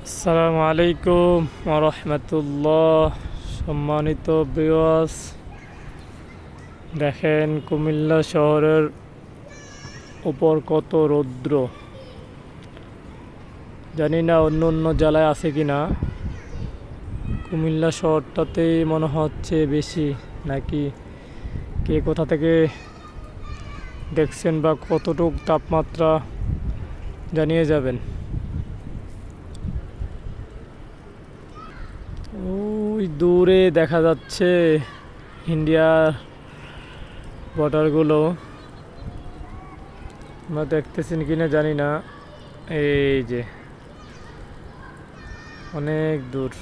আসসালামু আলাইকুম রাহমাতুল্লাহ। সম্মানিত ভিউয়ার্স, দেখেন কুমিল্লা শহরের উপর কত রৌদ্র। জানি না অন্য অন্য জেলায় আছে কি না, কুমিল্লা শহরটাতেই মনে হচ্ছে বেশি, নাকি কে কোথা থেকে দেখছেন বা কতটুক তাপমাত্রা জানিয়ে যাবেন। ওই দূরে দেখা যাচ্ছে ইন্ডিয়ার বর্ডারগুলো, আমরা দেখতেছেন কিনা জানি না। এই যে অনেক দূর।